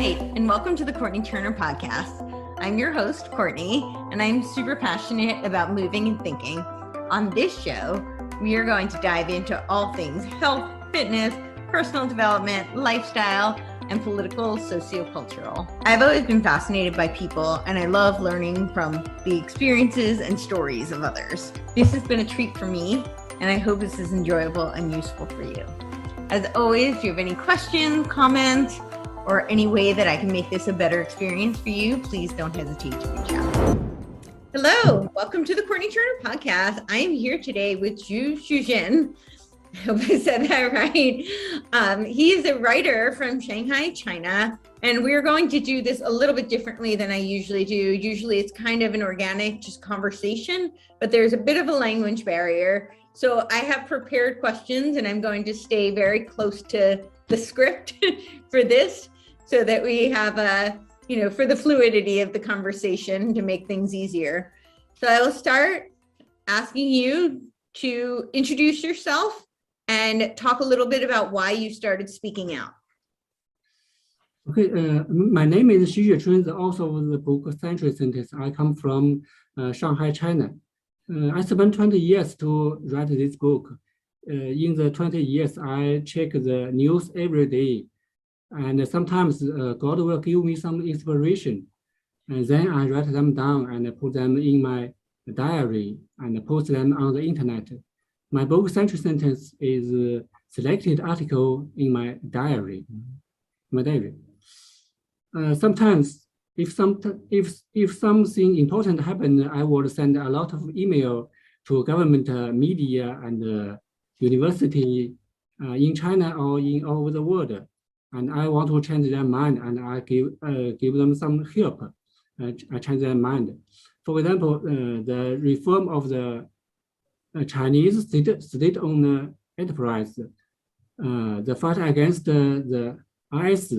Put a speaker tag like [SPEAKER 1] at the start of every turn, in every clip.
[SPEAKER 1] right, and welcome to the Courtenay Turner podcast. I'm your host, Courtenay, and I'm super passionate about moving and thinking. On this show, we are going to dive into all things health, fitness, personal development, lifestyle, and political, sociocultural. I've always been fascinated by people, and I love learning from the experiences and stories of others. This has been a treat for me, and I hope this is enjoyable and useful for you. As always, if you have any questions, comments, or any way that I can make this a better experience for you, please don't hesitate to reach out. Hello, welcome to the Courtenay Turner podcast. I am here today with XurChun. I hope I said that right. He is a writer from Shanghai, China, and we're going to do this a little bit differently than I usually do. Usually it's kind of an organic, just conversation, but there's a bit of a language barrier. So I have prepared questions, and I'm going to stay very close to the script for this, so that we have for the fluidity of the conversation to make things easier. So I will start asking you to introduce yourself and talk a little bit about why you started speaking out.
[SPEAKER 2] Okay, my name is XurChun, the author of the book Century Sentence. I come from Shanghai, China. I spent 20 years to write this book. In the 20 years, I check the news every day. And sometimes God will give me some inspiration. And then I write them down and put them in my diary and post them on the internet. My book Century Sentence is a selected article in my diary. Sometimes if something important happens, I would send a lot of email to government, media, and university in China or in all over the world. And I want to change their mind, and I give them some help. I change their mind. For example, the reform of the Chinese state-owned enterprise, the fight against the IS,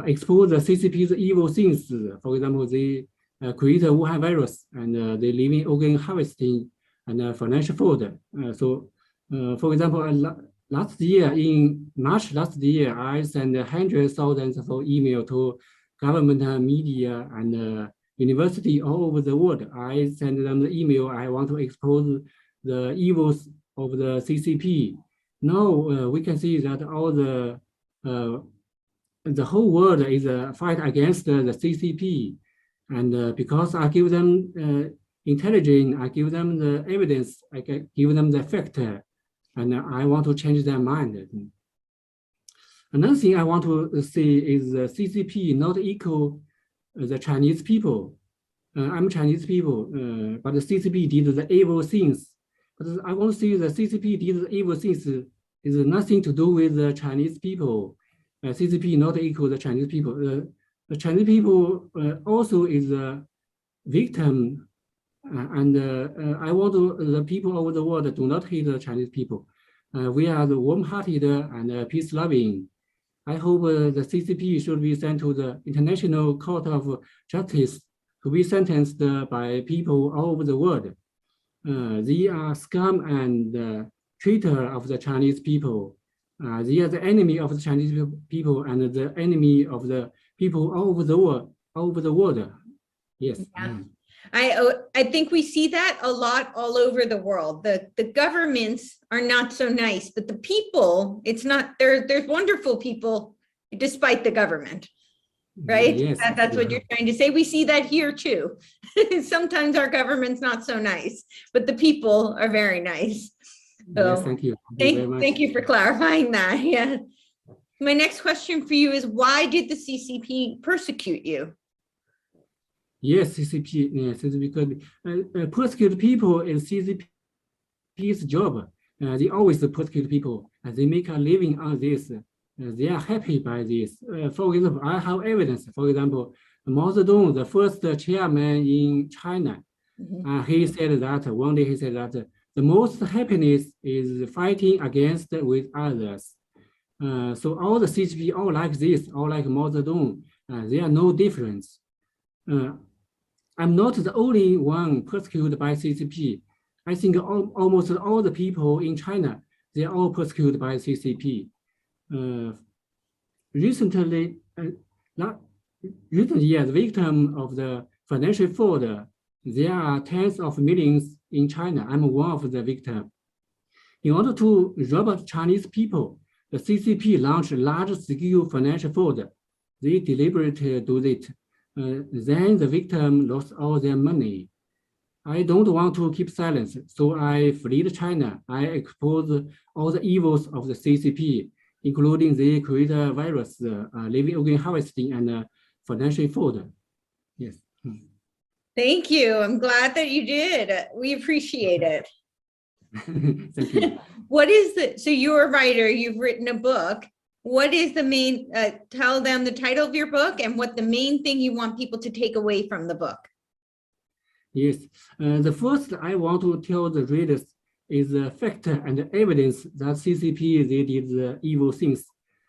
[SPEAKER 2] expose the CCP's evil things. For example, they create a Wuhan virus, and they live in organ harvesting and financial fraud. For example, last year, in March last year, I sent hundreds of thousands of emails to government, media, and university all over the world. I sent them the email. I want to expose the evils of the CCP. Now we can see that all the whole world is a fight against the CCP, and because I give them intelligence, I give them the evidence, I give them the fact. And I want to change their mind. Another thing I want to say is the CCP not equal the Chinese people. I'm Chinese people, but the CCP did the evil things. But I want to say the CCP did the evil things is nothing to do with the Chinese people. CCP not equal the Chinese people. The Chinese people also is a victim. I want the people over the world do not hate the Chinese people. We are the warm-hearted and peace-loving. I hope the CCP should be sent to the International Court of Justice to be sentenced by people all over the world. They are scum and traitor of the Chinese people. They are the enemy of the Chinese people and the enemy of the people all over the world. Yes.
[SPEAKER 1] Yeah. I think we see that a lot all over the world. The governments are not so nice, but the people, it's not, there's wonderful people despite the government, right?
[SPEAKER 2] Yes.
[SPEAKER 1] That's what you're trying to say. We see that here too. Sometimes our government's not so nice, but the people are very nice. So
[SPEAKER 2] yes, thank you.
[SPEAKER 1] Thank you for clarifying that. Yeah. My next question for you is, why did the CCP persecute you?
[SPEAKER 2] Yes, CCP, yes, because persecute people is CCP's job. They always persecute people. They make a living on this. They are happy by this. For example, I have evidence. For example, Mao Zedong, the first chairman in China, he said that one day he said that the most happiness is fighting against with others. So all the CCP all like this, all like Mao Zedong. There are no difference. I'm not the only one persecuted by CCP. I think almost all the people in China, they are all persecuted by CCP. Recently, Not recently, as victim of the financial fraud, there are tens of millions in China. I'm one of the victims. In order to rob Chinese people, the CCP launched large-scale financial fraud. They deliberately do it. Then the victim lost all their money. I don't want to keep silence, so I fled China. I exposed all the evils of the CCP, including they create a virus, living organ harvesting, and financial fraud. Yes.
[SPEAKER 1] Thank you. I'm glad that you did. We appreciate it.
[SPEAKER 2] Thank you.
[SPEAKER 1] What is the, so you're a writer, you've written a book. What is the main, tell them the title of your book and what the main thing you want people to take away from the book.
[SPEAKER 2] Yes, the first I want to tell the readers is the fact and the evidence that CCP, they did the evil things.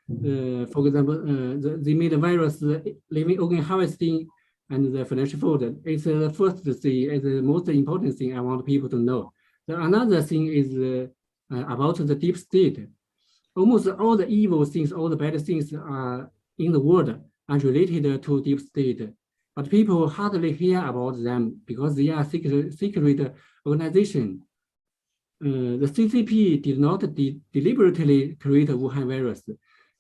[SPEAKER 2] For example, they made a virus, living organ harvesting, and the financial fraud. It's the first thing, it's the most important thing I want people to know. Another thing is about the deep state. Almost all the evil things, all the bad things are in the world are related to deep state. But people hardly hear about them because they are secret organization. The CCP did not deliberately create a Wuhan virus.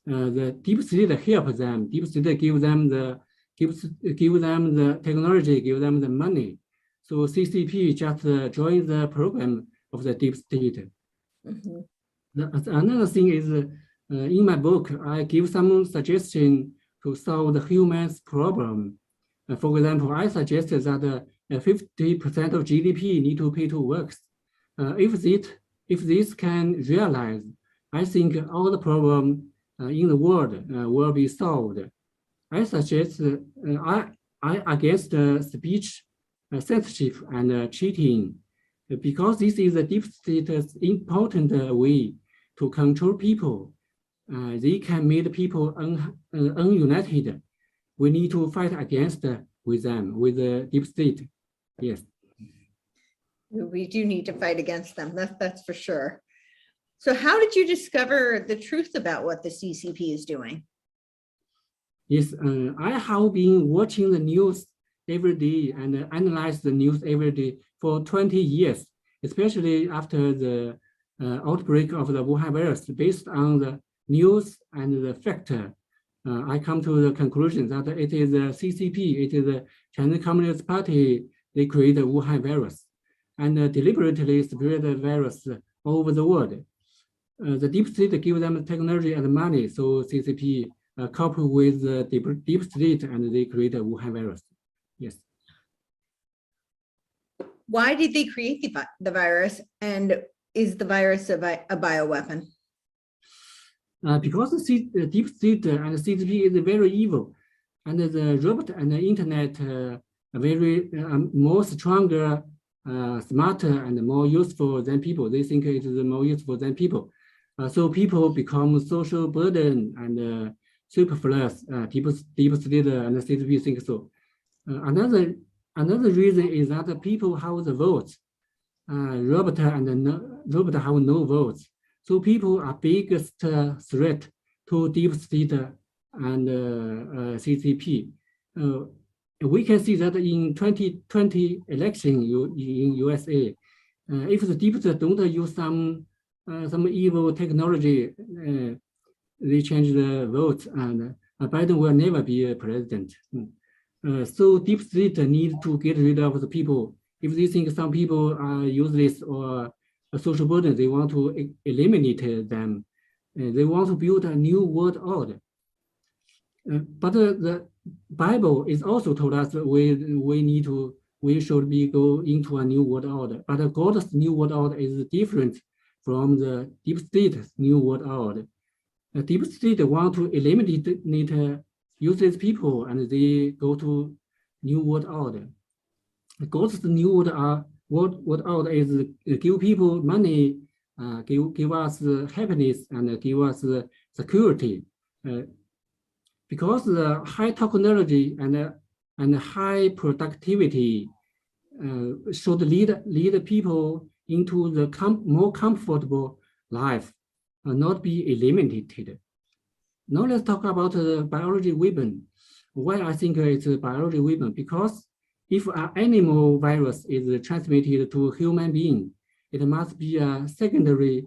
[SPEAKER 2] The deep state help them. Deep state give them the technology, give them the money. So CCP just join the program of the deep state. Mm-hmm. Another thing is, in my book, I give some suggestion to solve the human's problem. For example, I suggested that 50% of GDP need to pay to works. If this can realize, I think all the problem in the world will be solved. I suggest I against speech censorship and cheating, because this is a deep state's important way to control people. They can make people ununited. We need to fight against with them, with the deep state. Yes.
[SPEAKER 1] We do need to fight against them. That's for sure. So how did you discover the truth about what the CCP is doing?
[SPEAKER 2] Yes, I have been watching the news every day and analyze the news every day for 20 years, especially after the outbreak of the Wuhan virus. Based on the news and the fact, I come to the conclusion that it is the CCP, it is the Chinese Communist Party, they create the Wuhan virus and deliberately spread the virus all over the world. The deep state give them technology and money, so CCP couple with the deep state and they create a Wuhan virus. Yes.
[SPEAKER 1] Why did they create the virus, and is the virus a bioweapon?
[SPEAKER 2] Because the deep state and CCP is very evil, and the robot and the internet are very more stronger, smarter, and more useful than people. They think it is more useful than people. So people become social burden and superfluous. Deep state and the CCP think so. Another reason is that the people have the votes. Robot have no votes. So people are biggest threat to deep state and CCP. We can see that in 2020 election in USA, if the deep state don't use some evil technology, they change the vote, and Biden will never be a president. So deep state need to get rid of the people. If they think some people are useless or a social burden, they want to eliminate them. They want to build a new world order. But the Bible is also told us that we should be go into a new world order. But God's new world order is different from the deep state's new world order. The deep state want to eliminate useless people, and they go to new world order. God's new world order is give people money, give us happiness, and give us security. Because the high technology and high productivity should lead people into the more comfortable life, not be eliminated. Now let's talk about the biology weapon. Why I think it's a biology weapon? Because if an animal virus is transmitted to a human being, it must be a secondary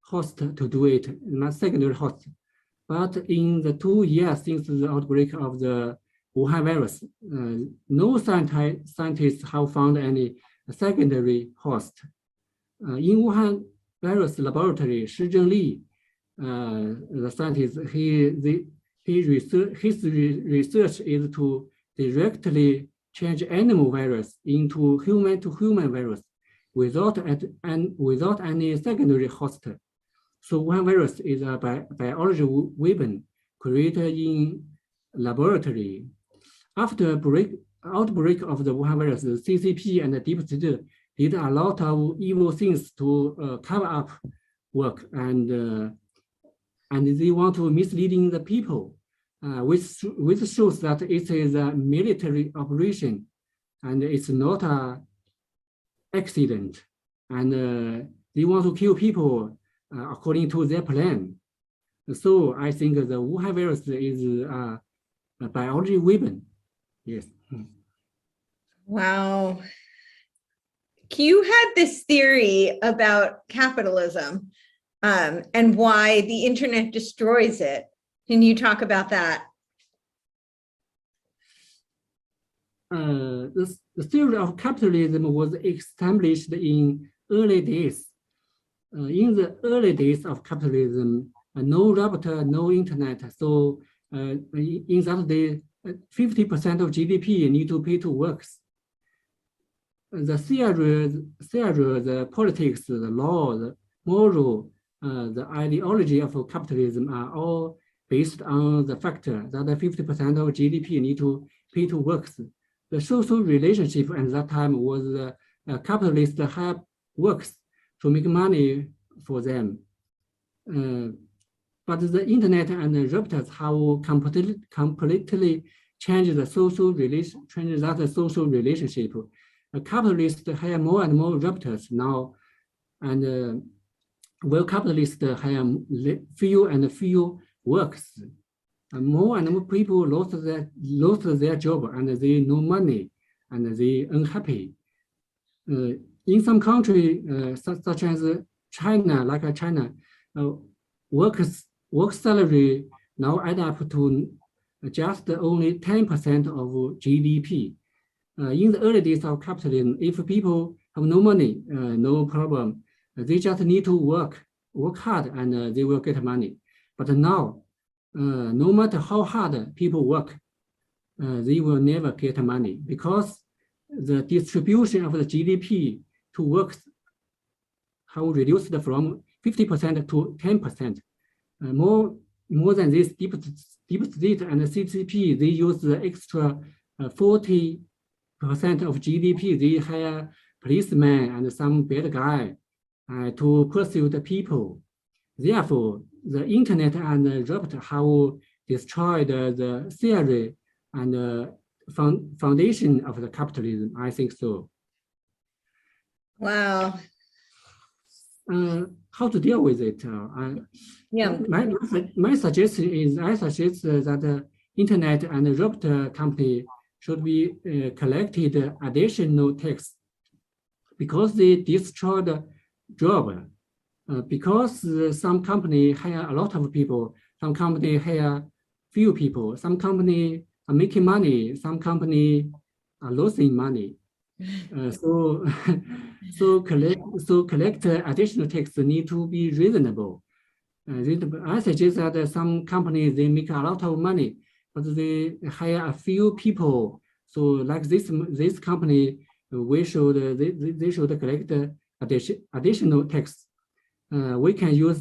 [SPEAKER 2] host to do it, not secondary host. But in the 2 years since the outbreak of the Wuhan virus, no scientists have found any secondary host. In Wuhan virus laboratory, Shi Zhengli, the scientist, his research is to directly change animal virus into human-to-human virus without any secondary host. So Wuhan virus is a biology weapon created in laboratory. After outbreak of the Wuhan virus, the CCP and the deep state did a lot of evil things to cover up work, and they want to misleading the people, which shows that it is a military operation, and it's not a accident, and they want to kill people according to their plan. So I think the Wuhan virus is a biology weapon. Yes.
[SPEAKER 1] Wow. You had this theory about capitalism and why the internet destroys it. Can you talk about that?
[SPEAKER 2] The theory of capitalism was established in early days. In the early days of capitalism, no router, no internet. So in that day, 50% of GDP need to pay to works. The theory, the politics, the law, the moral, the ideology of capitalism are all based on the factor that 50% of GDP need to pay to works. The social relationship at that time was capitalists have works to make money for them. But the internet and the routers have completely changed the social relationship. Capitalists have more and more routers now, and while capitalists have few and few works. More and more people lost their job, and they no money, and they unhappy. In some country, such as China, like China, work salary now add up to just only 10% of GDP. In the early days of capitalism, if people have no money, no problem, they just need to work hard, and they will get money. But now, no matter how hard people work, they will never get money, because the distribution of the GDP to works have reduced from 50% to 10%. More than this, deep state and the CCP, they use the extra 40% of GDP. They hire policemen and some bad guy to pursue the people. Therefore, the internet and the robot have destroyed the theory and the foundation of the capitalism. I think so.
[SPEAKER 1] Wow.
[SPEAKER 2] How to deal with it? My suggestion is, I suggest that the internet and the robot company should be collected additional tax, because they destroy the job. Because some company hire a lot of people, some company hire few people, some company are making money, some company are losing money. So collect additional tax need to be reasonable. I suggest that some companies, they make a lot of money, but they hire a few people. So like this company, they should collect additional tax. We can use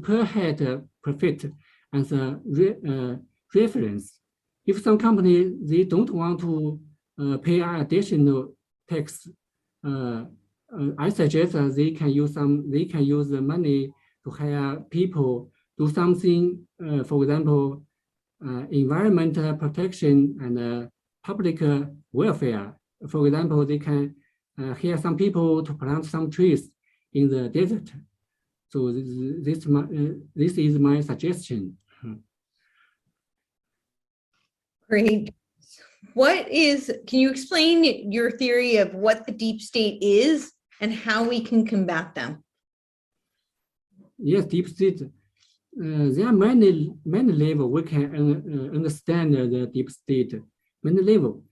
[SPEAKER 2] per head profit as a reference. If some company, they don't want to pay additional tax, I suggest that they can use the money to hire people, do something, for example, environmental protection and public welfare. For example, they can hire some people to plant some trees in the desert. So this is my suggestion.
[SPEAKER 1] Great. Can you explain your theory of what the deep state is and how we can combat them?
[SPEAKER 2] Yes, deep state. There are many levels we can understand the deep state. Many levels.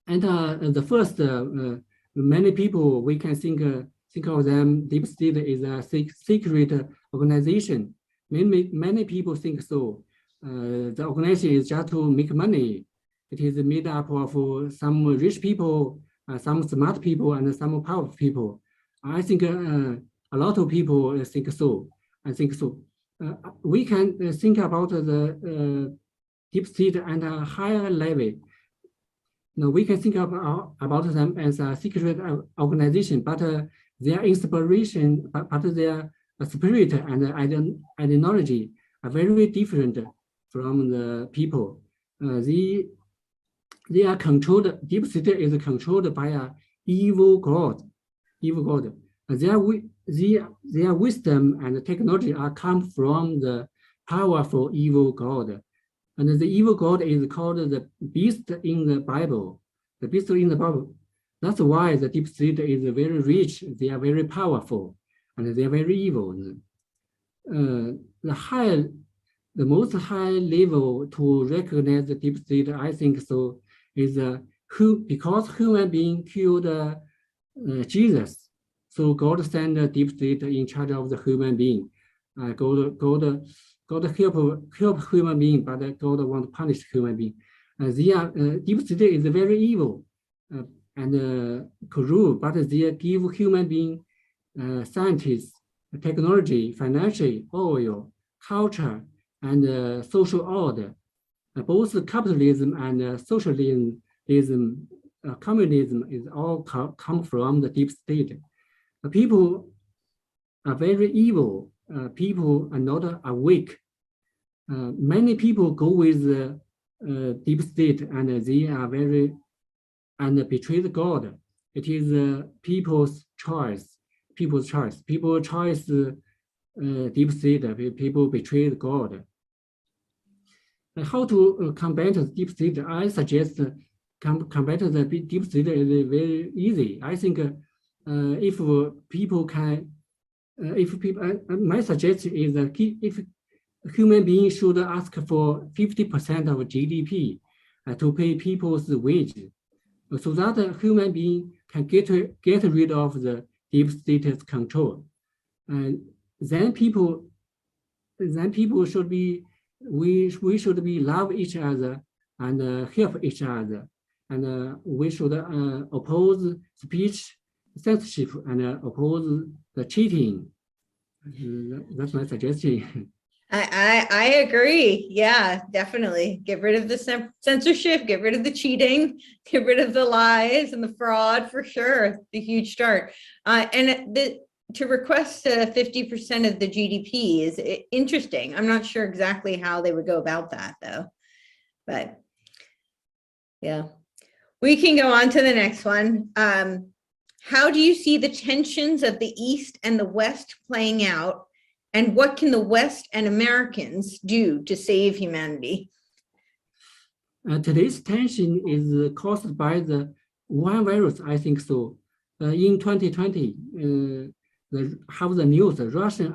[SPEAKER 2] The first, many people we can think of them. Deep state is a secret organization. Many people think so. The organization is just to make money. It is made up of some rich people, some smart people, and some powerful people. I think a lot of people think so. I think so. We can think about the deep state at a higher level. Now we can think about them as a secret organization, but their inspiration, but their spirit and ideology are very different from the people. They are controlled. Deep state is controlled by a evil god. Their wisdom and technology are come from the powerful evil god. And the evil god is called the beast in the Bible. The beast in the Bible. That's why the deep state is very rich. They are very powerful, and they are very evil. The most high level to recognize the deep state, I think so, is because human being killed Jesus, so God sent the deep state in charge of the human being. God help human being, but God want to punish human being. Deep state is very evil and corrupt, but they give human being scientists, technology, financial, oil, culture, and social order. Both capitalism and socialism, communism is all come from the deep state. People are very evil. People are not awake. Many people go with the deep state, and they are and betray God. It is people's choice. People choice deep state. People betray God. How to combat the deep state? I suggest combat the deep state is very easy. I think if people can. My suggestion is that if human beings should ask for 50% of GDP to pay people's wages, so that human being can get rid of the deep state's control. Then people should be we should be love each other and help each other, and we should oppose speech censorship and oppose the cheating. That's my suggestion.
[SPEAKER 1] I agree. Yeah, definitely. Get rid of the censorship, get rid of the cheating, get rid of the lies and the fraud for sure. The huge start. To request 50% of the GDP is interesting. I'm not sure exactly how they would go about that though, but yeah. We can go on to the next one. How do you see the tensions of the East and the West playing out? And what can the West and Americans do to save humanity?
[SPEAKER 2] Today's tension is caused by the Wuhan virus, I think so. In 2020, have the news, Russian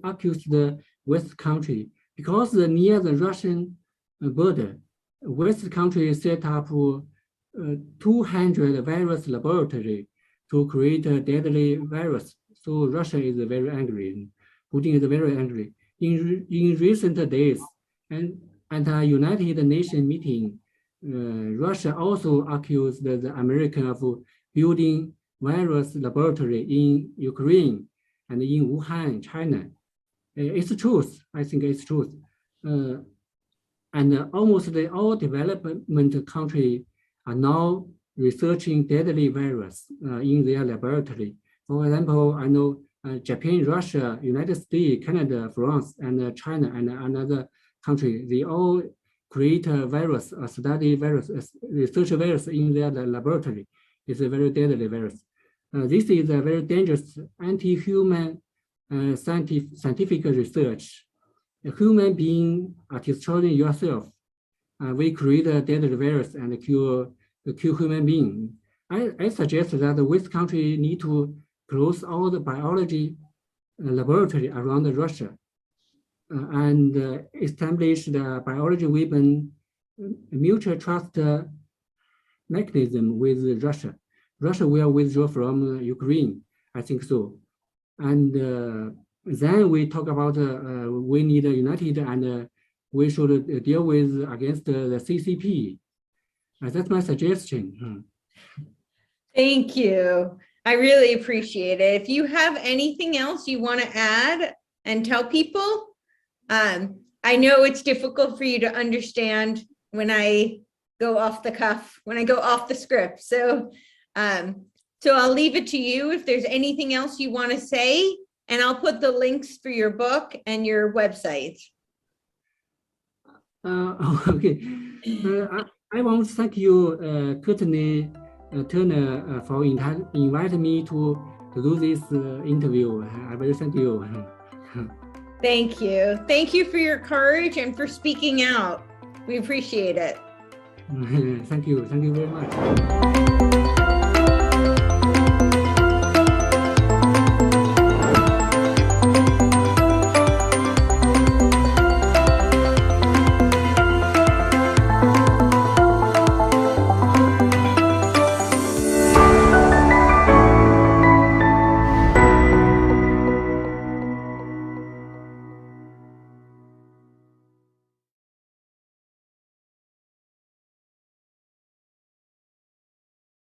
[SPEAKER 2] accused the West country because near the Russian border, West country set up 200 virus laboratory to create a deadly virus. So Russia is very angry. Putin is very angry. In recent days, and at a United Nations meeting, Russia also accused the American of building virus laboratory in Ukraine and in Wuhan, China. It's truth. I think it's truth. And almost all development countries are now researching deadly virus in their laboratory. For example, I know Japan, Russia, United States, Canada, France, and China, and another country, they all create a virus, study virus, research virus in their laboratory. It's a very deadly virus. This is a very dangerous anti-human scientific research. A human being are destroying yourself we create a deadly virus and kill human beings. I suggest that West country need to close all the biology laboratory around Russia and establish the biology weapon mutual trust mechanism with Russia. Russia will withdraw from Ukraine, I think so. And then we talk about we need a united and we should deal with against the CCP. That's my suggestion.
[SPEAKER 1] Thank you. I really appreciate it. If you have anything else you want to add and tell people, I know it's difficult for you to understand when I go off the cuff, when I go off the script. So I'll leave it to you if there's anything else you want to say, and I'll put the links for your book and your website.
[SPEAKER 2] Okay. I want to thank you, Courtenay Turner, for inviting me to do this interview. I very thank you.
[SPEAKER 1] Thank you. Thank you for your courage and for speaking out. We appreciate it.
[SPEAKER 2] Thank you. Thank you very much.